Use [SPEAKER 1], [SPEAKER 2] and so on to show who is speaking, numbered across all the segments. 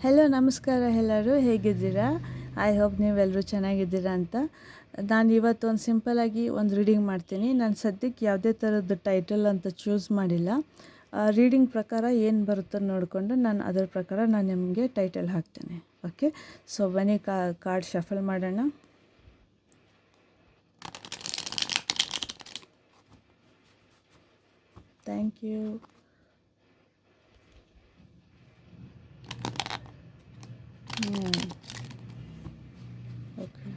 [SPEAKER 1] Hello ನಮಸ್ಕಾರ ಎಲ್ಲರೂ, ಹೇಗಿದ್ದೀರಾ? ಐ ಹೋಪ್ ನೀವೆಲ್ಲರೂ ಚೆನ್ನಾಗಿದ್ದೀರಾ ಅಂತ. ನಾನು ಇವತ್ತು ಒಂದು ಸಿಂಪಲಾಗಿ ಒಂದು ರೀಡಿಂಗ್ ಮಾಡ್ತೀನಿ. ನಾನು ಸದ್ಯಕ್ಕೆ ಯಾವುದೇ ಥರದ್ದು ಟೈಟಲ್ ಅಂತ ಚೂಸ್ ಮಾಡಿಲ್ಲ. ರೀಡಿಂಗ್ ಪ್ರಕಾರ ಏನು ಬರುತ್ತೋ ನೋಡಿಕೊಂಡು ನಾನು ಅದರ ಪ್ರಕಾರ ನಾನು ನಿಮಗೆ ಟೈಟಲ್ ಹಾಕ್ತೇನೆ. ಓಕೆ, ಸೊ ಬನ್ನಿ ಕಾರ್ಡ್ ಶಫಲ್ ಮಾಡೋಣ. Thank you. ಓಕೆ,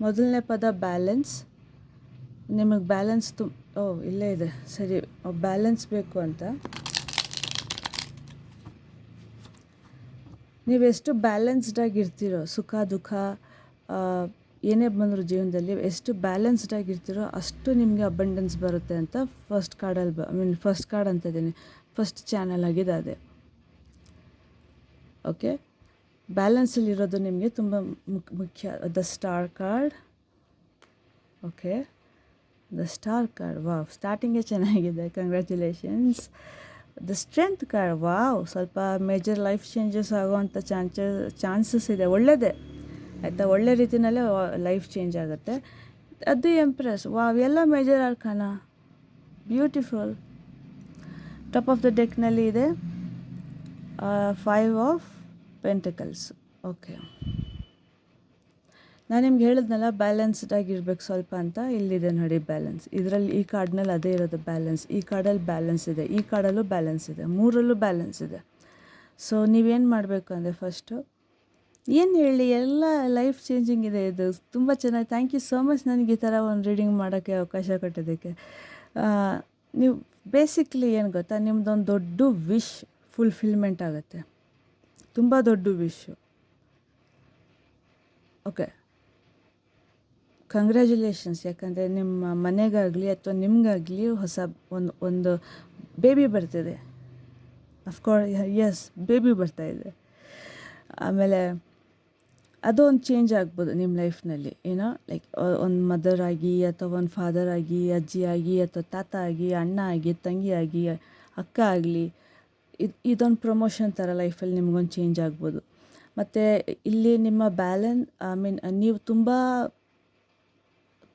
[SPEAKER 1] ಮೊದಲನೇ ಪದ ಬ್ಯಾಲೆನ್ಸ್. ನಿಮಗೆ ಬ್ಯಾಲೆನ್ಸ್ ಇಲ್ಲೇ ಇದೆ, ಸರಿ. ಬ್ಯಾಲೆನ್ಸ್ ಬೇಕು ಅಂತ ನೀವೆಷ್ಟು ಬ್ಯಾಲೆನ್ಸ್ಡಾಗಿರ್ತೀರೋ, ಸುಖ ದುಃಖ ಏನೇ ಬಂದರೂ ಜೀವನದಲ್ಲಿ ಎಷ್ಟು ಬ್ಯಾಲೆನ್ಸ್ಡಾಗಿರ್ತೀರೋ ಅಷ್ಟು ನಿಮಗೆ ಅಬಂಡೆನ್ಸ್ ಬರುತ್ತೆ ಅಂತ ಫಸ್ಟ್ ಕಾರ್ಡಲ್ಲಿ ಫಸ್ಟ್ ಕಾರ್ಡ್ ಅಂತ ಇದ್ದೀನಿ, ಫಸ್ಟ್ ಚಾನಲ್ ಆಗಿದೆ ಅದೇ. ಓಕೆ, ಬ್ಯಾಲೆನ್ಸಲ್ಲಿರೋದು ನಿಮಗೆ ತುಂಬ ಮುಖ್ಯ. The star card. Okay, the star card, wow, ಸ್ಟಾರ್ಟಿಂಗೇ ಚೆನ್ನಾಗಿದೆ, congratulations. The strength card, wow, ಸ್ವಲ್ಪ ಮೇಜರ್ ಲೈಫ್ ಚೇಂಜಸ್ ಆಗೋವಂಥ ಚಾನ್ಸಸ್ ಇದೆ. ಒಳ್ಳೆಯದೇ ಆಯಿತಾ, ಒಳ್ಳೆ ರೀತಿಯಲ್ಲೇ ಲೈಫ್ ಚೇಂಜ್ ಆಗುತ್ತೆ. ಅದು ಎಂಪ್ರೆಸ್, ವಾವ್, ಎಲ್ಲ major arcana, beautiful. Top of the ಡೆಕ್ನಲ್ಲಿ ಇದೆ 5 ಆಫ್ ಪೆಂಟಿಕಲ್ಸ್. ಓಕೆ, ನಾನು ನಿಮ್ಗೆ ಹೇಳಿದ್ನಲ್ಲ ಬ್ಯಾಲೆನ್ಸ್ಡಾಗಿರ್ಬೇಕು ಸ್ವಲ್ಪ ಅಂತ. ಇಲ್ಲಿದೆ ನೋಡಿ ಬ್ಯಾಲೆನ್ಸ್. ಇದರಲ್ಲಿ ಈ ಕಾರ್ಡ್ನಲ್ಲಿ ಅದೇ ಇರೋದು, ಬ್ಯಾಲೆನ್ಸ್. ಈ ಕಾರ್ಡಲ್ಲಿ ಬ್ಯಾಲೆನ್ಸ್ ಇದೆ, ಈ ಕಾರ್ಡಲ್ಲೂ ಬ್ಯಾಲೆನ್ಸ್ ಇದೆ, ಮೂರಲ್ಲೂ ಬ್ಯಾಲೆನ್ಸ್ ಇದೆ. ಸೊ ನೀವೇನು ಮಾಡಬೇಕು ಅಂದರೆ ಫಸ್ಟು ಏನು ಹೇಳಿ, ಎಲ್ಲ ಲೈಫ್ ಚೇಂಜಿಂಗ್ ಇದೆ. ಇದು ತುಂಬ ಚೆನ್ನಾಗಿ. ಥ್ಯಾಂಕ್ ಯು ಸೋ ಮಚ್ ನನಗೆ ಈ ಥರ ಒಂದು ರೀಡಿಂಗ್ ಮಾಡೋಕ್ಕೆ ಅವಕಾಶ ಕೊಟ್ಟಿದ್ದಕ್ಕೆ. ನೀವು ಬೇಸಿಕ್ಲಿ ಏನು ಗೊತ್ತಾ, ನಿಮ್ಮದೊಂದು ದೊಡ್ಡ ವಿಶ್ ಫುಲ್ಫಿಲ್ಮೆಂಟ್ ಆಗುತ್ತೆ, ತುಂಬ ದೊಡ್ಡ ವಿಶ್ಶು. Okay, congratulations. ಯಾಕಂದರೆ ನಿಮ್ಮ ಮನೆಗಾಗಲಿ ಅಥವಾ ನಿಮಗಾಗಲಿ ಹೊಸ ಒಂದು ಬೇಬಿ ಬರ್ತಿದೆ. ಅಫ್ಕೋರ್ಸ್, ಎಸ್, ಬೇಬಿ ಬರ್ತಾಯಿದೆ. ಆಮೇಲೆ ಅದು ಒಂದು ಚೇಂಜ್ ಆಗ್ಬೋದು ನಿಮ್ಮ ಲೈಫ್ನಲ್ಲಿ. ಏನೋ ಲೈಕ್ ಒಂದು ಮದರ್ ಆಗಿ ಅಥವಾ ಒಂದು ಫಾದರ್ ಆಗಿ, ಅಜ್ಜಿ ಆಗಿ ಅಥವಾ ತಾತ ಆಗಿ, ಅಣ್ಣ ಆಗಿ, ತಂಗಿ ಆಗಿ, ಅಕ್ಕ ಆಗಲಿ, ಇದೊಂದು ಪ್ರಮೋಷನ್ ಥರ ಲೈಫಲ್ಲಿ ನಿಮ್ಗೊಂದು ಚೇಂಜ್ ಆಗ್ಬೋದು. ಮತ್ತು ಇಲ್ಲಿ ನಿಮ್ಮ ನೀವು ತುಂಬ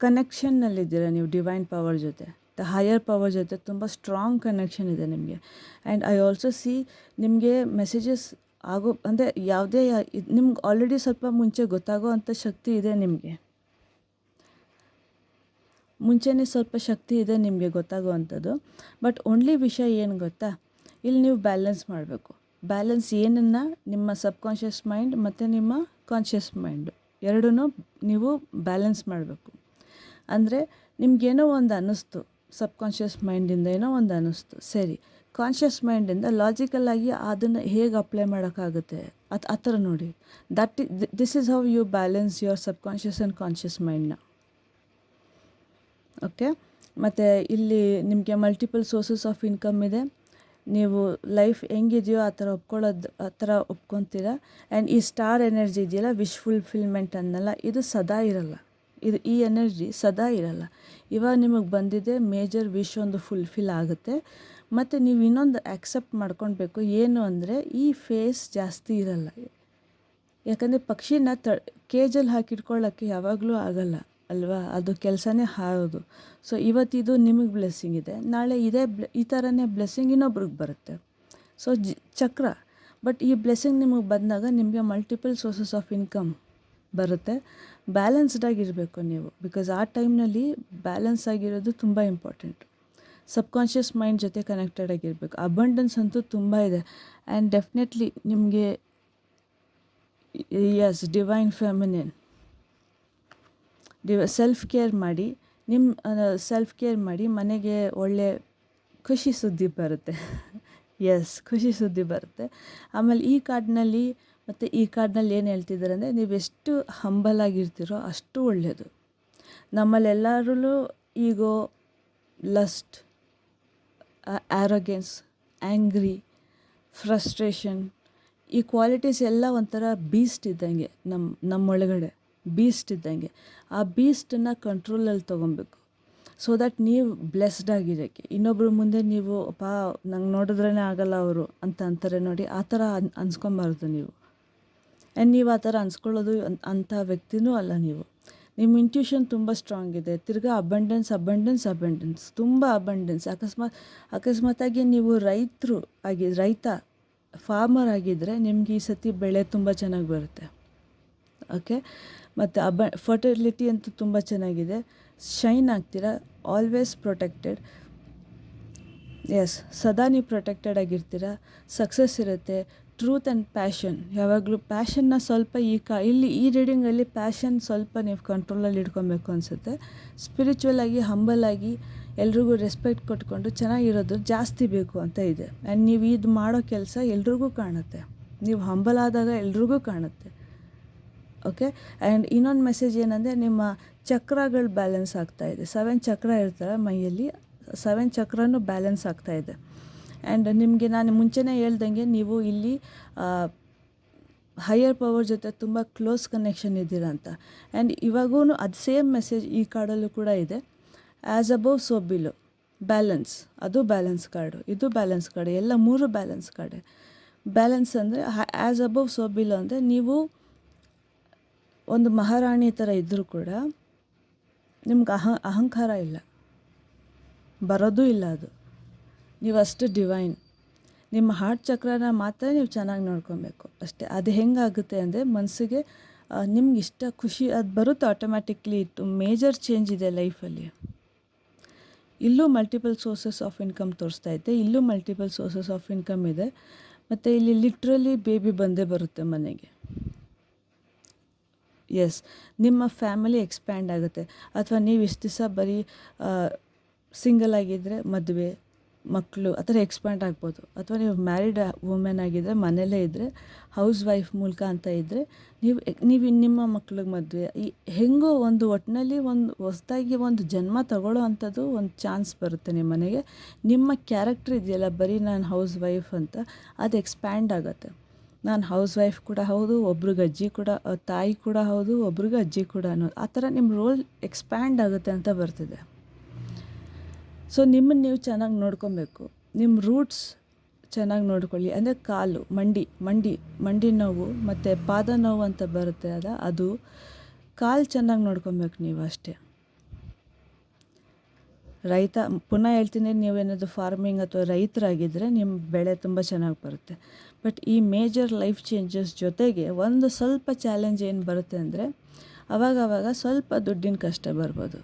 [SPEAKER 1] ಕನೆಕ್ಷನ್ನಲ್ಲಿದ್ದೀರ, ನೀವು ಡಿವೈನ್ ಪವರ್ ಜೊತೆ, ದ ಹೈಯರ್ ಪವರ್ ಜೊತೆ ತುಂಬ ಸ್ಟ್ರಾಂಗ್ ಕನೆಕ್ಷನ್ ಇದೆ ನಿಮಗೆ. ಆ್ಯಂಡ್ ಐ ಆಲ್ಸೋ ಸಿ ನಿಮಗೆ ಮೆಸೇಜಸ್ ಅಂದರೆ ಯಾವುದೇ ನಿಮ್ಗೆ ಆಲ್ರೆಡಿ ಸ್ವಲ್ಪ ಮುಂಚೆ ಗೊತ್ತಾಗೋ ಅಂಥ ಶಕ್ತಿ ಇದೆ ನಿಮಗೆ. ಮುಂಚೆನೇ ಸ್ವಲ್ಪ ಶಕ್ತಿ ಇದೆ ನಿಮಗೆ ಗೊತ್ತಾಗೋ ಅಂಥದ್ದು. ಬಟ್ ಓನ್ಲಿ ವಿಷಯ ಏನು ಗೊತ್ತಾ, ಇಲ್ಲಿ ನೀವು ಬ್ಯಾಲೆನ್ಸ್ ಮಾಡಬೇಕು. ಬ್ಯಾಲೆನ್ಸ್ ಏನನ್ನು, ನಿಮ್ಮ ಸಬ್ಕಾನ್ಷಿಯಸ್ ಮೈಂಡ್ ಮತ್ತು ನಿಮ್ಮ ಕಾನ್ಷಿಯಸ್ ಮೈಂಡು ಎರಡೂ ನೀವು ಬ್ಯಾಲೆನ್ಸ್ ಮಾಡಬೇಕು. ಅಂದರೆ ನಿಮಗೇನೋ ಒಂದು ಅನ್ನಿಸ್ತು, ಸಬ್ಕಾನ್ಷಿಯಸ್ ಮೈಂಡಿಂದ ಏನೋ ಒಂದು ಅನ್ನಿಸ್ತು, ಸರಿ. ಕಾನ್ಷಿಯಸ್ ಮೈಂಡಿಂದ ಲಾಜಿಕಲ್ಲಾಗಿ ಅದನ್ನು ಹೇಗೆ ಅಪ್ಲೈ ಮಾಡೋಕ್ಕಾಗುತ್ತೆ ಆ ಥರ ನೋಡಿ. This is how you balance your subconscious and conscious ಮೈಂಡ್ನ. ಓಕೆ, ಮತ್ತು ಇಲ್ಲಿ ನಿಮಗೆ ಮಲ್ಟಿಪಲ್ ಸೋರ್ಸಸ್ ಆಫ್ ಇನ್ಕಮ್ ಇದೆ. ನೀವು ಲೈಫ್ ಹೆಂಗಿದೆಯೋ ಆ ಥರ ಒಪ್ಕೊತೀರ. ಆ್ಯಂಡ್ ಈ ಸ್ಟಾರ್ ಎನರ್ಜಿ ಇದೆಯಲ್ಲ, ವಿಶ್ ಫುಲ್ಫಿಲ್ಮೆಂಟ್ ಅನ್ನಲ್ಲ, ಇದು ಸದಾ ಇರಲ್ಲ. ಈ ಎನರ್ಜಿ ಸದಾ ಇರಲ್ಲ. ಇವಾಗ ನಿಮಗೆ ಬಂದಿದೆ, ಮೇಜರ್ ವಿಶ್ ಒಂದು ಫುಲ್ಫಿಲ್ ಆಗುತ್ತೆ. ಮತ್ತು ನೀವು ಇನ್ನೊಂದು ಆ್ಯಕ್ಸೆಪ್ಟ್ ಮಾಡ್ಕೊಳ್ಬೇಕು, ಏನು ಅಂದರೆ ಈ ಫೇಸ್ ಜಾಸ್ತಿ ಇರಲ್ಲ. ಯಾಕಂದರೆ ಪಕ್ಷಿನ ಕೇಜಲ್ಲಿ ಹಾಕಿಟ್ಕೊಳ್ಳೋಕ್ಕೆ ಯಾವಾಗಲೂ ಆಗಲ್ಲ ಅಲ್ವಾ, ಅದು ಕೆಲಸನೇ ಹಾರೋದು. ಸೊ ಇವತ್ತಿದು ನಿಮಗೆ ಬ್ಲೆಸ್ಸಿಂಗ್ ಇದೆ, ನಾಳೆ ಈ ಥರನೇ ಬ್ಲೆಸ್ಸಿಂಗ್ ಇನ್ನೊಬ್ರಿಗೆ ಬರುತ್ತೆ. ಸೊ ಚಕ್ರ. ಬಟ್ ಈ ಬ್ಲೆಸ್ಸಿಂಗ್ ನಿಮಗೆ ಬಂದಾಗ ನಿಮಗೆ ಮಲ್ಟಿಪಲ್ ಸೋರ್ಸಸ್ ಆಫ್ ಇನ್ಕಮ್ ಬರುತ್ತೆ. ಬ್ಯಾಲೆನ್ಸ್ಡಾಗಿರಬೇಕು ನೀವು, ಬಿಕಾಸ್ ಆ ಟೈಮ್ನಲ್ಲಿ ಬ್ಯಾಲೆನ್ಸ್ ಆಗಿರೋದು ತುಂಬ ಇಂಪಾರ್ಟೆಂಟು. ಸಬ್ಕಾನ್ಷಿಯಸ್ ಮೈಂಡ್ ಜೊತೆ ಕನೆಕ್ಟೆಡ್ ಆಗಿರಬೇಕು. ಅಬಂಡೆನ್ಸ್ ಅಂತೂ ತುಂಬ ಇದೆ. ಆ್ಯಂಡ್ ಡೆಫಿನೆಟ್ಲಿ ನಿಮಗೆ ಡಿವೈನ್ ಫೆಮಿನಿನ್, ಸೆಲ್ಫ್ ಕೇರ್ ಮಾಡಿ. ಸೆಲ್ಫ್ ಕೇರ್ ಮಾಡಿ, ಮನೆಗೆ ಒಳ್ಳೆ ಖುಷಿ ಸುದ್ದಿ ಬರುತ್ತೆ. ಖುಷಿ ಸುದ್ದಿ ಬರುತ್ತೆ. ಆಮೇಲೆ ಈ ಕಾರ್ಡ್ನಲ್ಲಿ ಮತ್ತು ಈ ಕಾರ್ಡ್ನಲ್ಲಿ ಏನು ಹೇಳ್ತಿದ್ದಾರೆ ಅಂದರೆ, ನೀವೆಷ್ಟು ಹಂಬಲ್ ಆಗಿರ್ತೀರೋ ಅಷ್ಟು ಒಳ್ಳೆಯದು. ನಮ್ಮಲ್ಲೆಲ್ಲರಲ್ಲೂ ಈಗೋ, ಲಸ್ಟ್, ಆ್ಯರೋಗೆನ್ಸ್, ಆ್ಯಂಗ್ರಿ, ಫ್ರಸ್ಟ್ರೇಷನ್, ಈ ಕ್ವಾಲಿಟೀಸ್ ಎಲ್ಲ ಒಂಥರ ಬೀಸ್ಟ್ ಇದ್ದಂಗೆ, ನಮ್ಮೊಳಗಡೆ ಬೀಸ್ಟ್ ಇದ್ದಂಗೆ. ಆ ಬೀಸ್ಟನ್ನು ಕಂಟ್ರೋಲಲ್ಲಿ ತೊಗೊಬೇಕು. ಸೊ ದಟ್ ನೀವು ಬ್ಲೆಸ್ಡ್ ಆಗಿರೋಕ್ಕೆ. ಇನ್ನೊಬ್ಬರ ಮುಂದೆ ನೀವು ನಂಗೆ ನೋಡಿದ್ರೇ ಆಗಲ್ಲ ಅವರು ಅಂತ ಅಂತಾರೆ ನೋಡಿ, ಆ ಥರ ಅನ್ಸ್ಕೊಬಾರ್ದು ನೀವು. ಆ್ಯಂಡ್ ನೀವು ಆ ಥರ ಅನ್ಸ್ಕೊಳ್ಳೋದು ಅಂಥ ವ್ಯಕ್ತಿನೂ ಅಲ್ಲ ನೀವು. ನಿಮ್ಮ ಇಂಟ್ಯೂಷನ್ ತುಂಬ ಸ್ಟ್ರಾಂಗ್ ಇದೆ. ತಿರ್ಗಾ ಅಬಂಡೆನ್ಸ್ ತುಂಬ ಅಬಂಡೆನ್ಸ್. ಅಕಸ್ಮಾತಾಗಿ ನೀವು ರೈತ ಫಾರ್ಮರ್ ಆಗಿದ್ದರೆ ನಿಮ್ಗೆ ಈ ಸತಿ ಬೆಳೆ ತುಂಬ ಚೆನ್ನಾಗಿ ಬರುತ್ತೆ. ಓಕೆ, ಮತ್ತು ಫರ್ಟಿಲಿಟಿ ಅಂತೂ ತುಂಬ ಚೆನ್ನಾಗಿದೆ. ಶೈನ್ ಆಗ್ತೀರಾ, ಆಲ್ವೇಸ್ ಪ್ರೊಟೆಕ್ಟೆಡ್. ಎಸ್, ಸದಾ ನೀವು ಪ್ರೊಟೆಕ್ಟೆಡ್ ಆಗಿರ್ತೀರ. ಸಕ್ಸಸ್ ಇರುತ್ತೆ. ಟ್ರೂತ್ ಆ್ಯಂಡ್ ಪ್ಯಾಷನ್, ಯಾವಾಗಲೂ ಪ್ಯಾಷನ್ನ ಸ್ವಲ್ಪ ಇಲ್ಲಿ ಈ ರೀಡಿಂಗಲ್ಲಿ ಪ್ಯಾಷನ್ ಸ್ವಲ್ಪ ನೀವು ಕಂಟ್ರೋಲಲ್ಲಿ ಇಟ್ಕೊಬೇಕು ಅನಿಸುತ್ತೆ. ಸ್ಪಿರಿಚುವಲ್ ಆಗಿ, ಹಂಬಲ್ ಆಗಿ, ಎಲ್ರಿಗೂ ರೆಸ್ಪೆಕ್ಟ್ ಕೊಟ್ಕೊಂಡು ಚೆನ್ನಾಗಿರೋದು ಜಾಸ್ತಿ ಬೇಕು ಅಂತ ಇದೆ. ಆ್ಯಂಡ್ ನೀವು ಇದು ಮಾಡೋ ಕೆಲಸ ಎಲ್ರಿಗೂ ಕಾಣುತ್ತೆ. ನೀವು ಹಂಬಲ್ ಆದಾಗ ಎಲ್ರಿಗೂ ಕಾಣುತ್ತೆ. ಓಕೆ, ಆ್ಯಂಡ್ ಇನ್ನೊಂದು ಮೆಸೇಜ್ ಏನಂದರೆ, ನಿಮ್ಮ ಚಕ್ರಗಳು ಬ್ಯಾಲೆನ್ಸ್ ಆಗ್ತಾಯಿದೆ. 7 ಚಕ್ರ ಇರ್ತಾರೆ ಮೈಯಲ್ಲಿ, 7 ಚಕ್ರನೂ ಬ್ಯಾಲೆನ್ಸ್ ಆಗ್ತಾಯಿದೆ. ಆ್ಯಂಡ್ ನಿಮಗೆ ನಾನು ಮುಂಚೆನೇ ಹೇಳ್ದಂಗೆ ನೀವು ಇಲ್ಲಿ ಹೈಯರ್ ಪವರ್ ಜೊತೆ ತುಂಬ ಕ್ಲೋಸ್ ಕನೆಕ್ಷನ್ ಇದ್ದೀರಾ ಅಂತ. ಆ್ಯಂಡ್ ಇವಾಗೂ ಅದು ಸೇಮ್ ಮೆಸೇಜ್ ಈ ಕಾರ್ಡಲ್ಲೂ ಕೂಡ ಇದೆ. As above so below, balance. ಅದು ಬ್ಯಾಲೆನ್ಸ್ ಕಾರ್ಡು, ಇದು ಬ್ಯಾಲೆನ್ಸ್ ಕಾರ್ಡು, ಎಲ್ಲ 3 ಬ್ಯಾಲೆನ್ಸ್ ಕಾರ್ಡೆ. ಬ್ಯಾಲೆನ್ಸ್ ಅಂದರೆ ಆ್ಯಸ್ ಅಬೌವ್ ಸೋ ಬಿಲೋ ಅಂದರೆ ನೀವು ಒಂದು ಮಹಾರಾಣಿ ಥರ ಇದ್ದರೂ ಕೂಡ ನಿಮ್ಗೆ ಅಹಂಕಾರ ಇಲ್ಲ, ಬರೋದೂ ಇಲ್ಲ. ಅದು ನೀವು ಅಷ್ಟು ಡಿವೈನ್. ನಿಮ್ಮ ಹಾರ್ಟ್ ಚಕ್ರನ ಮಾತ್ರ ನೀವು ಚೆನ್ನಾಗಿ ನೋಡ್ಕೊಬೇಕು ಅಷ್ಟೇ. ಅದು ಹೆಂಗಾಗುತ್ತೆ ಅಂದರೆ, ಮನಸ್ಸಿಗೆ ನಿಮ್ಗೆ ಇಷ್ಟ, ಖುಷಿ ಅದು ಬರುತ್ತೆ ಆಟೋಮ್ಯಾಟಿಕ್ಲಿ. ಮೇಜರ್ ಚೇಂಜ್ ಇದೆ ಲೈಫಲ್ಲಿ. ಇಲ್ಲೂ ಮಲ್ಟಿಪಲ್ ಸೋರ್ಸಸ್ ಆಫ್ ಇನ್ಕಮ್ ತೋರಿಸ್ತಾ ಇದೆ. ಇಲ್ಲೂ ಮಲ್ಟಿಪಲ್ ಸೋರ್ಸಸ್ ಆಫ್ ಇನ್ಕಮ್ ಇದೆ. ಮತ್ತು ಇಲ್ಲಿ ಲಿಟ್ರಲಿ ಬೇಬಿ ಬಂದೇ ಬರುತ್ತೆ ಮನೆಗೆ. ಎಸ್, ನಿಮ್ಮ ಫ್ಯಾಮಿಲಿ ಎಕ್ಸ್ಪ್ಯಾಂಡ್ ಆಗುತ್ತೆ. ಅಥವಾ ನೀವು ಇಷ್ಟು ದಿವಸ ಬರೀ ಸಿಂಗಲ್ ಆಗಿದ್ದರೆ ಮದುವೆ, ಮಕ್ಕಳು ಆ ಥರ ಎಕ್ಸ್ಪ್ಯಾಂಡ್ ಆಗ್ಬೋದು. ಅಥವಾ ನೀವು ಮ್ಯಾರಿಡ್ ವುಮೆನ್ ಆಗಿದ್ದರೆ, ಮನೆಯಲ್ಲೇ ಇದ್ದರೆ, ಹೌಸ್ ವೈಫ್ ಮೂಲಕ ಅಂತ ಇದ್ದರೆ, ನೀವು ನಿಮ್ಮ ಮಕ್ಳಿಗೆ ಮದುವೆ, ಹೆಂಗೋ ಒಂದು ಒಟ್ಟಿನಲ್ಲಿ ಒಂದು ಹೊಸದಾಗಿ ಒಂದು ಜನ್ಮ ತಗೊಳ್ಳೋ ಅಂಥದ್ದು ಒಂದು ಚಾನ್ಸ್ ಬರುತ್ತೆ ನಿಮ್ಮ ಮನೆಗೆ. ನಿಮ್ಮ ಕ್ಯಾರೆಕ್ಟರ್ ಇದೆಯಲ್ಲ, ಬರೀ ನಾನು ಹೌಸ್ ವೈಫ್ ಅಂತ, ಅದು ಎಕ್ಸ್ಪ್ಯಾಂಡ್ ಆಗುತ್ತೆ. ನಾನು ಹೌಸ್ ವೈಫ್ ಕೂಡ ಹೌದು, ಒಬ್ರಿಗೆ ಅಜ್ಜಿ ಕೂಡ, ತಾಯಿ ಕೂಡ ಹೌದು, ಒಬ್ರಿಗೆ ಅಜ್ಜಿ ಕೂಡ ಅನ್ನೋದು, ಆ ಥರ ನಿಮ್ಮ ರೋಲ್ ಎಕ್ಸ್ಪ್ಯಾಂಡ್ ಆಗುತ್ತೆ ಅಂತ ಬರ್ತಿದೆ. ಸೊ ನಿಮ್ಮನ್ನು ನೀವು ಚೆನ್ನಾಗಿ ನೋಡ್ಕೊಬೇಕು. ನಿಮ್ಮ ರೂಟ್ಸ್ ಚೆನ್ನಾಗಿ ನೋಡ್ಕೊಳ್ಳಿ. ಅಂದರೆ ಕಾಲು, ಮಂಡಿ ನೋವು ಮತ್ತು ಪಾದ ನೋವು ಅಂತ ಬರುತ್ತೆ ಅದು ಕಾಲು ಚೆನ್ನಾಗಿ ನೋಡ್ಕೊಬೇಕು ನೀವು ಅಷ್ಟೇ. ಪುನಃ ಹೇಳ್ತೀನಿ, ನೀವೇನಾದರೂ ಫಾರ್ಮಿಂಗ್ ಅಥವಾ ರೈತರಾಗಿದ್ದರೆ ನಿಮ್ಮ ಬೆಳೆ ತುಂಬ ಚೆನ್ನಾಗಿ ಬರುತ್ತೆ. ಬಟ್ ಈ ಮೇಜರ್ ಲೈಫ್ ಚೇಂಜಸ್ ಜೊತೆಗೆ ಒಂದು ಸ್ವಲ್ಪ ಚಾಲೆಂಜ್ ಏನು ಬರುತ್ತೆ ಅಂದರೆ, ಆವಾಗವಾಗ ಸ್ವಲ್ಪ ದುಡ್ಡಿನ ಕಷ್ಟ ಬರ್ಬೋದು.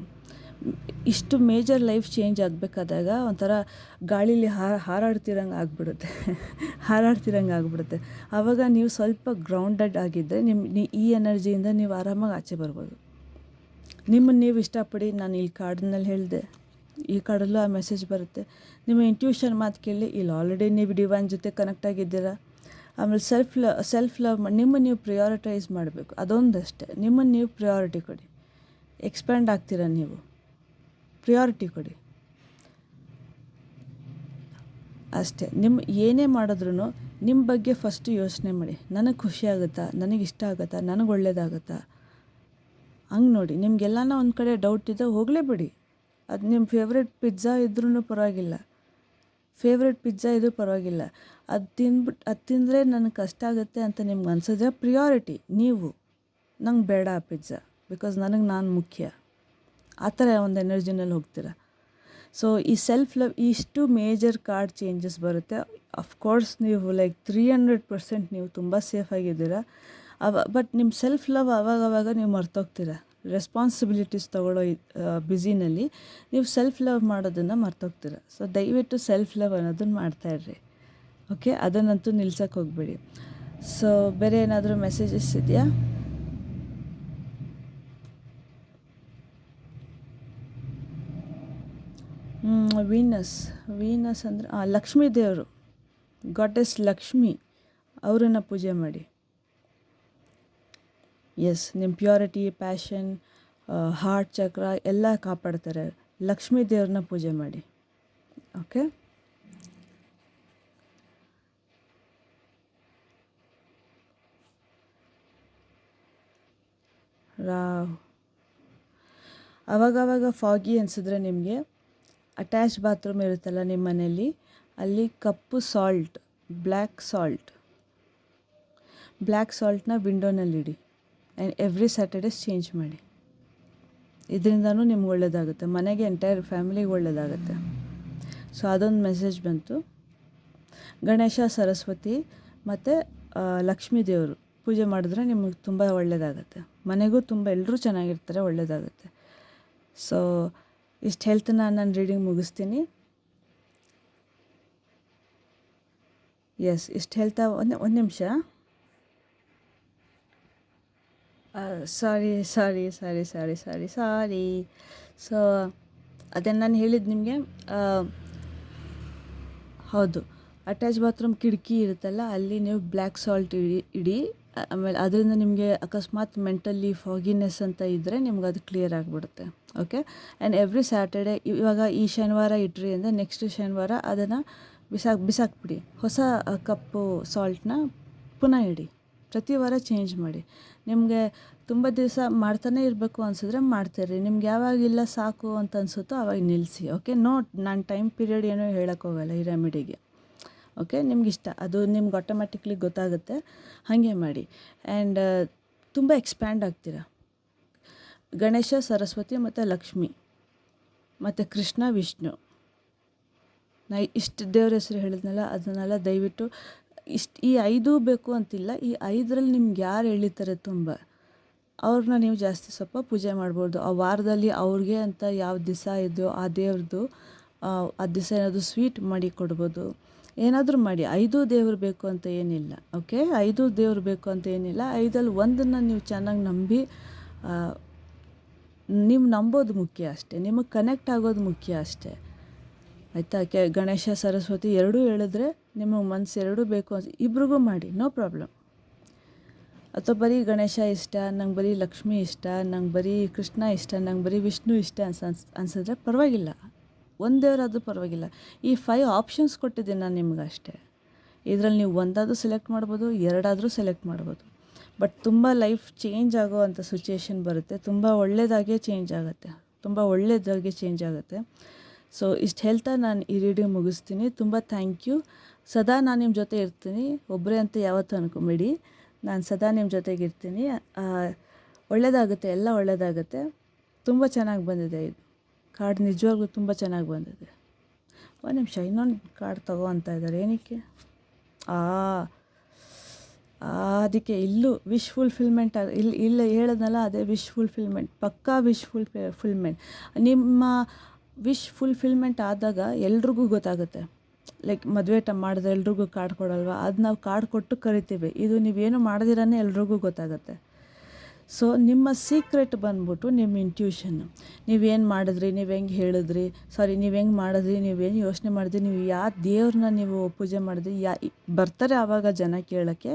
[SPEAKER 1] ಇಷ್ಟು ಮೇಜರ್ ಲೈಫ್ ಚೇಂಜ್ ಆಗಬೇಕಾದಾಗ ಒಂಥರ ಗಾಳೀಲಿ ಹಾರಾಡ್ತಿರಂಗೆ ಆಗ್ಬಿಡುತ್ತೆ. ಆವಾಗ ನೀವು ಸ್ವಲ್ಪ ಗ್ರೌಂಡೆಡ್ ಆಗಿದ್ದರೆ ಈ ಎನರ್ಜಿಯಿಂದ ನೀವು ಆರಾಮಾಗಿ ಆಚೆ ಬರ್ಬೋದು. ನಿಮ್ಮನ್ನು ನೀವು ಇಷ್ಟಪಡಿ. ನಾನು ಇಲ್ಲಿ ಕಾರ್ಡ್ನಲ್ಲಿ ಹೇಳಿದೆ, ಈ ಕಾರ್ಡಲ್ಲೂ ಆ ಮೆಸೇಜ್ ಬರುತ್ತೆ. ನಿಮ್ಮ ಇಂಟ್ಯೂಷನ್ ಮಾತು ಕೇಳಿ. ಇಲ್ಲಿ ಆಲ್ರೆಡಿ ನೀವು ಡಿವೈನ್ ಜೊತೆ ಕನೆಕ್ಟ್ ಆಗಿದ್ದೀರಾ. ಆಮೇಲೆ ಸೆಲ್ಫ್ ಲವ್ ನಿಮ್ಮನ್ನು ನೀವು ಪ್ರಿಯಾರಿಟೈಸ್ ಮಾಡಬೇಕು. ಅದೊಂದಷ್ಟೇ, ನಿಮ್ಮನ್ನು ನೀವು ಪ್ರಿಯಾರಿಟಿ ಕೊಡಿ. ಎಕ್ಸ್ಪ್ಯಾಂಡ್ ಆಗ್ತೀರಾ ನೀವು, ಪ್ರಿಯಾರಿಟಿ ಕೊಡಿ ಅಷ್ಟೇ. ಏನೇ ಮಾಡಿದ್ರೂ ನಿಮ್ಮ ಬಗ್ಗೆ ಫಸ್ಟು ಯೋಚನೆ ಮಾಡಿ. ನನಗೆ ಖುಷಿ ಆಗುತ್ತಾ, ನನಗೆ ಇಷ್ಟ ಆಗುತ್ತಾ, ನನಗೆ ಒಳ್ಳೇದಾಗುತ್ತಾ, ಹಂಗೆ ನೋಡಿ. ನಿಮಗೆಲ್ಲನ ಒಂದು ಕಡೆ ಡೌಟ್ ಇದೆ, ಹೋಗಲೇಬಿಡಿ. ಅದು ನಿಮ್ಮ ಫೇವ್ರೆಟ್ ಪಿಜ್ಜಾ ಇದ್ರೂ ಪರವಾಗಿಲ್ಲ, ಅದು ತಿಂದರೆ ನನಗೆ ಕಷ್ಟ ಆಗುತ್ತೆ ಅಂತ ನಿಮ್ಗೆ ಅನ್ಸಿದ್ರೆ ಪ್ರಿಯಾರಿಟಿ ನೀವು, ನಂಗೆ ಬೇಡ ಆ ಪಿಜ್ಜಾ, ಬಿಕಾಸ್ ನಾನು ಮುಖ್ಯ, ಆ ಥರ ಒಂದು ಎನರ್ಜಿನಲ್ಲಿ ಹೋಗ್ತೀರ. ಸೊ ಈ ಸೆಲ್ಫ್ ಲವ್, ಇಷ್ಟು ಮೇಜರ್ ಕಾರ್ಡ್ ಚೇಂಜಸ್ ಬರುತ್ತೆ. ಅಫ್ಕೋರ್ಸ್ ನೀವು 300% ನೀವು ತುಂಬ ಸೇಫಾಗಿದ್ದೀರ. ಬಟ್ ನಿಮ್ಮ ಸೆಲ್ಫ್ ಲವ್ ಆವಾಗವಾಗ ನೀವು ಮರ್ತೋಗ್ತೀರ. ರೆಸ್ಪಾನ್ಸಿಬಿಲಿಟೀಸ್ ತೊಗೊಳ್ಳೋ ಬ್ಯುಸಿನಲ್ಲಿ ನೀವು ಸೆಲ್ಫ್ ಲವ್ ಮಾಡೋದನ್ನು ಮರ್ತೋಗ್ತೀರ. ಸೊ ದಯವಿಟ್ಟು ಸೆಲ್ಫ್ ಲವ್ ಅನ್ನೋದನ್ನು ಮಾಡ್ತಾಯಿರ್ರಿ. ಓಕೆ, ಅದನ್ನಂತೂ ನಿಲ್ಸೋಕ್ಕೆ ಹೋಗಬೇಡಿ. ಸೊ ಬೇರೆ ಏನಾದರೂ ಮೆಸೇಜಸ್ ಇದೆಯಾ? ವೀನಸ್ ಅಂದರೆ ಲಕ್ಷ್ಮೀ ದೇವರು, ಗಾಡೆಸ್ ಲಕ್ಷ್ಮಿ, ಅವರನ್ನು ಪೂಜೆ ಮಾಡಿ. ಎಸ್, ನಿಮ್ಮ ಪ್ಯೂರಿಟಿ, ಪ್ಯಾಷನ್, ಹಾರ್ಟ್ ಚಕ್ರ ಎಲ್ಲ ಕಾಪಾಡ್ತಾರೆ. ಲಕ್ಷ್ಮೀ ದೇವ್ರನ್ನ ಪೂಜೆ ಮಾಡಿ. ಓಕೆ, ಆವಾಗವಾಗ ಫಾಗಿ ಅನಿಸಿದ್ರೆ ನಿಮಗೆ ಅಟ್ಯಾಚ್ ಬಾತ್ರೂಮ್ ಇರುತ್ತಲ್ಲ ನಿಮ್ಮ ಮನೆಯಲ್ಲಿ, ಅಲ್ಲಿ ಕಪ್ಪು ಸಾಲ್ಟ್, ಬ್ಲ್ಯಾಕ್ ಸಾಲ್ಟ್ನ ವಿಂಡೋನಲ್ಲಿಡಿ ಆ್ಯಂಡ್ ಎವ್ರಿ ಸ್ಯಾಟರ್ಡೇಸ್ ಚೇಂಜ್ ಮಾಡಿ. ಇದರಿಂದನೂ ನಿಮ್ಗೆ ಒಳ್ಳೆಯದಾಗುತ್ತೆ, ಮನೆಗೆ ಎಂಟೈರ್ ಫ್ಯಾಮಿಲಿಗೆ ಒಳ್ಳೆಯದಾಗುತ್ತೆ. ಸೊ ಅದೊಂದು ಮೆಸೇಜ್ ಬಂತು. ಗಣೇಶ, ಸರಸ್ವತಿ ಮತ್ತು ಲಕ್ಷ್ಮೀ ದೇವರು ಪೂಜೆ ಮಾಡಿದ್ರೆ ನಿಮಗೆ ತುಂಬ ಒಳ್ಳೆಯದಾಗುತ್ತೆ, ಮನೆಗೂ ತುಂಬ ಎಲ್ಲರೂ ಚೆನ್ನಾಗಿರ್ತಾರೆ, ಒಳ್ಳೆಯದಾಗುತ್ತೆ. ಸೊ ಇಷ್ಟು ಹೇಳ್ತಾ ನಾನು ರೀಡಿಂಗ್ ಮುಗಿಸ್ತೀನಿ. ಇಷ್ಟು ಹೇಳ್ತಾ ಒಂದು ನಿಮಿಷ. ಸಾರಿ. ಸೊ ಅದನ್ನು ನಾನು ಹೇಳಿದ್ದು ನಿಮಗೆ, ಹೌದು, ಅಟ್ಯಾಚ್ ಬಾತ್ರೂಮ್ ಕಿಟಕಿ ಇರುತ್ತಲ್ಲ, ಅಲ್ಲಿ ನೀವು ಬ್ಲ್ಯಾಕ್ ಸಾಲ್ಟ್ ಇಡಿ. ಆಮೇಲೆ ಅದರಿಂದ ನಿಮಗೆ ಅಕಸ್ಮಾತ್ ಮೆಂಟಲಿ ಫಾಗಿನೆಸ್ ಅಂತ ಇದ್ದರೆ ನಿಮ್ಗೆ ಅದು ಕ್ಲಿಯರ್ ಆಗಿಬಿಡುತ್ತೆ. ಓಕೆ. ಆ್ಯಂಡ್ ಎವ್ರಿ ಸ್ಯಾಟರ್ಡೇ, ಇವಾಗ ಈ ಶನಿವಾರ ಇಟ್ರಿ ಅಂದರೆ ನೆಕ್ಸ್ಟ್ ಶನಿವಾರ ಅದನ್ನು ಬಿಸಾಕ್ಬಿಡಿ. ಹೊಸ ಕಪ್ಪು ಸಾಲ್ಟ್ನ ಪುನಃ ಇಡಿ. ಪ್ರತಿ ವಾರ ಚೇಂಜ್ ಮಾಡಿ. ನಿಮಗೆ ತುಂಬ ದಿವಸ ಮಾಡ್ತಾನೆ ಇರಬೇಕು ಅನಿಸಿದ್ರೆ ಮಾಡ್ತಾಯಿರಿ. ನಿಮ್ಗೆ ಯಾವಾಗಿಲ್ಲ ಸಾಕು ಅಂತ ಅನಿಸುತ್ತೋ ಆವಾಗ ನಿಲ್ಲಿಸಿ. ಓಕೆ. ನಾನು ಟೈಮ್ ಪೀರಿಯಡ್ ಏನೋ ಹೇಳೋಕ್ಕೋಗಲ್ಲ ಈ ರೆಮಿಡಿಗೆ. ಓಕೆ. ನಿಮಗಿಷ್ಟ, ಅದು ನಿಮ್ಗೆ ಆಟೋಮ್ಯಾಟಿಕ್ಲಿ ಗೊತ್ತಾಗುತ್ತೆ, ಹಾಗೆ ಮಾಡಿ. ಆ್ಯಂಡ್ ತುಂಬ ಎಕ್ಸ್ಪ್ಯಾಂಡ್ ಆಗ್ತೀರ. ಗಣೇಶ, ಸರಸ್ವತಿ ಮತ್ತು ಲಕ್ಷ್ಮಿ ಮತ್ತು ಕೃಷ್ಣ, ವಿಷ್ಣು, ನಾ ಇಷ್ಟು ದೇವ್ರ ಹೆಸರು ಹೇಳಿದ್ನಲ್ಲ, ಅದನ್ನೆಲ್ಲ ದಯವಿಟ್ಟು ಈ 5 ಬೇಕು ಅಂತಿಲ್ಲ. ಈ 5ರಲ್ಲಿ ನಿಮ್ಗೆ ಯಾರು ಎಳಿತಾರೆ ತುಂಬ, ಅವ್ರನ್ನ ನೀವು ಜಾಸ್ತಿ ಸ್ವಲ್ಪ ಪೂಜೆ ಮಾಡ್ಬೋದು. ಆ ವಾರದಲ್ಲಿ ಅವ್ರಿಗೆ ಅಂತ ಯಾವ ದಿವಸ ಇದೆಯೋ ಆ ದೇವ್ರದ್ದು ಆ ದಿವಸ ಏನಾದರೂ ಸ್ವೀಟ್ ಮಾಡಿ ಕೊಡ್ಬೋದು, ಏನಾದರೂ ಮಾಡಿ. 5 ದೇವ್ರು ಬೇಕು ಅಂತ ಏನಿಲ್ಲ. ಓಕೆ. 5 ದೇವ್ರು ಬೇಕು ಅಂತ ಏನಿಲ್ಲ. 5ರಲ್ಲಿ ಒಂದನ್ನು ನೀವು ಚೆನ್ನಾಗಿ ನಂಬಿ, ನೀವು ನಂಬೋದು ಮುಖ್ಯ ಅಷ್ಟೇ, ನಿಮಗೆ ಕನೆಕ್ಟ್ ಆಗೋದು ಮುಖ್ಯ ಅಷ್ಟೇ, ಆಯಿತಾ. ಗಣೇಶ, ಸರಸ್ವತಿ ಎರಡೂ ಹೇಳಿದ್ರೆ ನಿಮಗೆ ಮನಸ್ಸು ಎರಡೂ ಬೇಕು ಅಂತ ಇಬ್ರಿಗೂ ಮಾಡಿ, ನೋ ಪ್ರಾಬ್ಲಮ್. ಅಥವಾ ಬರೀ ಗಣೇಶ ಇಷ್ಟ, ನಂಗೆ ಬರೀ ಲಕ್ಷ್ಮಿ ಇಷ್ಟ, ನಂಗೆ ಬರೀ ಕೃಷ್ಣ ಇಷ್ಟ, ನಂಗೆ ಬರೀ ವಿಷ್ಣು ಇಷ್ಟ ಅನ್ಸಿದ್ರೆ ಪರವಾಗಿಲ್ಲ, ಒಂದು ದೇವರಾದರೂ ಪರವಾಗಿಲ್ಲ. ಈ 5 ಆಪ್ಷನ್ಸ್ ಕೊಟ್ಟಿದ್ದೀನಿ ನಾನು ನಿಮ್ಗೆ ಅಷ್ಟೇ. ಇದರಲ್ಲಿ ನೀವು ಒಂದಾದರೂ ಸೆಲೆಕ್ಟ್ ಮಾಡ್ಬೋದು, 2 ಸೆಲೆಕ್ಟ್ ಮಾಡ್ಬೋದು. ಬಟ್ ತುಂಬ ಲೈಫ್ ಚೇಂಜ್ ಆಗೋ ಅಂಥ ಸಿಚುಯೇಷನ್ ಬರುತ್ತೆ, ತುಂಬ ಒಳ್ಳೆಯದಾಗೇ ಚೇಂಜ್ ಆಗುತ್ತೆ. ಸೊ ಇಷ್ಟು ಹೇಳ್ತಾ ನಾನು ಈ ರೀಡಿಂಗ್ ಮುಗಿಸ್ತೀನಿ. ತುಂಬ ಥ್ಯಾಂಕ್ ಯು. ಸದಾ ನಾನು ನಿಮ್ಮ ಜೊತೆ ಇರ್ತೀನಿ, ಒಬ್ಬರೇ ಅಂತ ಯಾವತ್ತೂ ಅನ್ಕೊಂಬೇಡಿ. ನಾನು ಸದಾ ನಿಮ್ಮ ಜೊತೆಗಿರ್ತೀನಿ. ಒಳ್ಳೆಯದಾಗುತ್ತೆ, ಎಲ್ಲ ಒಳ್ಳೆಯದಾಗುತ್ತೆ. ತುಂಬ ಚೆನ್ನಾಗಿ ಬಂದಿದೆ ಇದು ಕಾರ್ಡ್, ನಿಜವಾಗ್ಲೂ ತುಂಬ ಚೆನ್ನಾಗಿ ಬಂದಿದೆ. ಒಂದು ನಿಮಿಷ, ಇನ್ನೊಂದು ಕಾರ್ಡ್ ತಗೋ ಅಂತ ಇದ್ದಾರೆ, ಏನಕ್ಕೆ? ಅದಕ್ಕೆ ಇಲ್ಲೂ ವಿಶ್ ಫುಲ್ಫಿಲ್ಮೆಂಟ್ ಇಲ್ಲಿ ಹೇಳೋದಲ್ಲ, ಅದೇ ವಿಶ್ ಫುಲ್ಫಿಲ್ಮೆಂಟ್, ಪಕ್ಕಾ ವಿಶ್ ಫುಲ್ಫಿಲ್ಮೆಂಟ್. ನಿಮ್ಮ ವಿಶ್ ಫುಲ್ಫಿಲ್ಮೆಂಟ್ ಆದಾಗ ಎಲ್ರಿಗೂ ಗೊತ್ತಾಗುತ್ತೆ. ಲೈಕ್ ಮದುವೆ ಮಾಡಿದ್ರೆ ಎಲ್ರಿಗೂ ಕಾರ್ಡ್ ಕೊಡಲ್ವ, ಅದು ನಾವು ಕಾರ್ಡ್ ಕೊಟ್ಟು ಕರಿತೀವಿ. ಇದು ನೀವೇನು ಮಾಡ್ದಿರೇ ಎಲ್ರಿಗೂ ಗೊತ್ತಾಗುತ್ತೆ. ಸೊ ನಿಮ್ಮ ಸೀಕ್ರೆಟ್ ಬಂದ್ಬಿಟ್ಟು ನಿಮ್ಮ ಇಂಟ್ಯೂಷನ್ನು. ನೀವೇನು ಮಾಡಿದ್ರಿ, ನೀವು ಹೆಂಗೆ ಹೇಳಿದ್ರಿ, ನೀವೇನು ಯೋಚನೆ ಮಾಡಿದ್ರಿ, ನೀವು ಯಾವ ದೇವ್ರನ್ನ ನೀವು ಪೂಜೆ ಮಾಡಿದ್ರಿ, ಬರ್ತಾರೆ ಆವಾಗ ಜನ ಹೇಳಕ್ಕೆ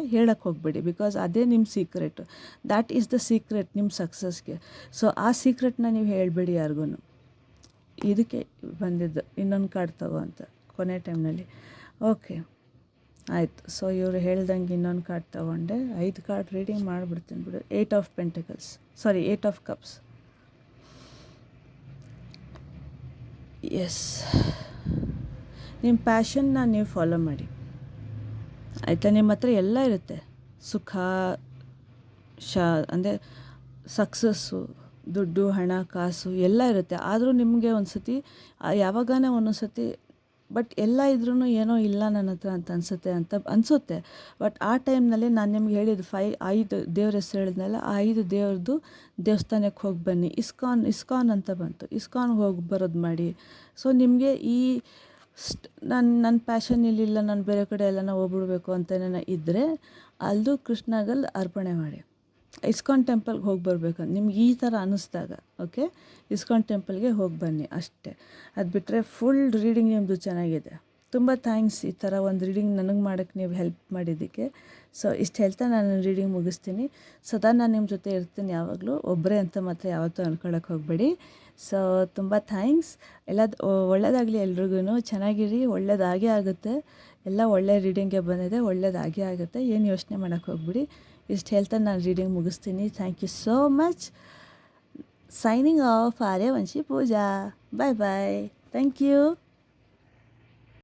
[SPEAKER 1] ಹೋಗಬೇಡಿ. ಬಿಕಾಸ್ ಅದೇ ನಿಮ್ಮ secret. That is the secret ನಿಮ್ಮ ಸಕ್ಸಸ್ಗೆ. ಸೊ ಆ ಸೀಕ್ರೆಟ್ನ ನೀವು ಹೇಳಬೇಡಿ ಯಾರಿಗೂ. ಇದಕ್ಕೆ ಬಂದಿದ್ದು ಇನ್ನೊಂದು ಕಾರ್ಡ್ ತಗೋ ಅಂತ ಕೊನೆ ಟೈಮ್ನಲ್ಲಿ. ಓಕೆ, ಆಯಿತು. ಸೊ ಇವರು ಹೇಳ್ದಂಗೆ ಇನ್ನೊಂದು ಕಾರ್ಡ್ ತೊಗೊಂಡೆ. 5 ಕಾರ್ಡ್ ರೀಡಿಂಗ್ ಮಾಡಿಬಿಡ್ತೀನಿ ಬಿಡು. 8 ಆಫ್ ಕಪ್ಸ್. ಎಸ್, ನಿಮ್ಮ ಪ್ಯಾಷನ್ನ ನೀವು ಫಾಲೋ ಮಾಡಿ, ಆಯಿತಾ. ನಿಮ್ಮ ಹತ್ರ ಎಲ್ಲ ಇರುತ್ತೆ, ಸುಖ, ಅಂದರೆ ಸಕ್ಸಸ್ಸು, ದುಡ್ಡು, ಹಣ, ಕಾಸು ಎಲ್ಲ ಇರುತ್ತೆ. ಆದರೂ ನಿಮಗೆ ಒಂದೊಂದು ಸತಿ ಬಟ್ ಎಲ್ಲ ಇದ್ರೂ ಏನೋ ಇಲ್ಲ ನನ್ನ ಹತ್ರ ಅಂತ ಅನಿಸುತ್ತೆ. ಬಟ್ ಆ ಟೈಮ್ನಲ್ಲಿ ನಾನು ನಿಮ್ಗೆ ಹೇಳಿದ್ದು 5 ದೇವ್ರ ಹೆಸರು ಹೇಳಿದ್ನಲ್ಲ, ಆ 5 ದೇವ್ರದ್ದು ದೇವಸ್ಥಾನಕ್ಕೆ ಹೋಗಿ ಬನ್ನಿ. ಇಸ್ಕಾನ್ ಅಂತ ಬಂತು, ಇಸ್ಕಾನ್ಗೆ ಹೋಗಿ ಬರೋದು ಮಾಡಿ. ಸೊ ನಿಮಗೆ ಈ ನನ್ನ ಪ್ಯಾಷನ್ ಇಲ್ಲಿಲ್ಲ, ನಾನು ಬೇರೆ ಕಡೆ ಎಲ್ಲನ ಹೋಗ್ಬಿಡ್ಬೇಕು ಅಂತ ಇದ್ದರೆ ಅಲ್ಲೂ ಕೃಷ್ಣಗಲ್ಲಿ ಅರ್ಪಣೆ ಮಾಡಿ. ಇಸ್ಕಾನ್ ಟೆಂಪಲ್ಗೆ ಹೋಗಿ ಬರಬೇಕು ನಿಮ್ಗೆ ಈ ಥರ ಅನ್ನಿಸ್ದಾಗ, ಓಕೆ, ಇಸ್ಕಾನ್ ಟೆಂಪಲ್ಗೆ ಹೋಗಿ ಬನ್ನಿ ಅಷ್ಟೇ. ಅದು ಬಿಟ್ಟರೆ ಫುಲ್ ರೀಡಿಂಗ್ ನಿಮ್ಮದು ಚೆನ್ನಾಗಿದೆ. ತುಂಬ ಥ್ಯಾಂಕ್ಸ್ ಈ ಥರ ಒಂದು ರೀಡಿಂಗ್ ನನಗೆ ಮಾಡೋಕ್ಕೆ ನೀವು ಹೆಲ್ಪ್ ಮಾಡಿದ್ದಕ್ಕೆ. ಸೊ ಇಷ್ಟು ಹೇಳ್ತಾ ನಾನು ರೀಡಿಂಗ್ ಮುಗಿಸ್ತೀನಿ. ಸದಾ ನಾನು ನಿಮ್ಮ ಜೊತೆ ಇರ್ತೀನಿ ಯಾವಾಗಲೂ, ಒಬ್ಬರೇ ಅಂತ ಮಾತ್ರ ಯಾವತ್ತೂ ಅಂದ್ಕೊಳ್ಳೋಕೆ ಹೋಗಬೇಡಿ. ಸೊ ತುಂಬ ಥ್ಯಾಂಕ್ಸ್. ಒಳ್ಳೆಯದಾಗಲಿ ಎಲ್ರಿಗೂ, ಚೆನ್ನಾಗಿರಿ, ಒಳ್ಳೆಯದಾಗೇ ಆಗುತ್ತೆ. ಎಲ್ಲ ಒಳ್ಳೆ ರೀಡಿಂಗ್ಗೆ ಬಂದಿದೆ, ಒಳ್ಳೆಯದಾಗೇ ಆಗುತ್ತೆ, ಏನು ಯೋಚನೆ ಮಾಡೋಕ್ಕೆ ಹೋಗ್ಬಿಡಿ. ಇಷ್ಟು ಹೇಳ್ತಾ ನಾನು ರೀಡಿಂಗ್ ಮುಗಿಸ್ತೀನಿ. Thank you so much. Signing off Aryavanshi Pooja. Bye bye. Thank you.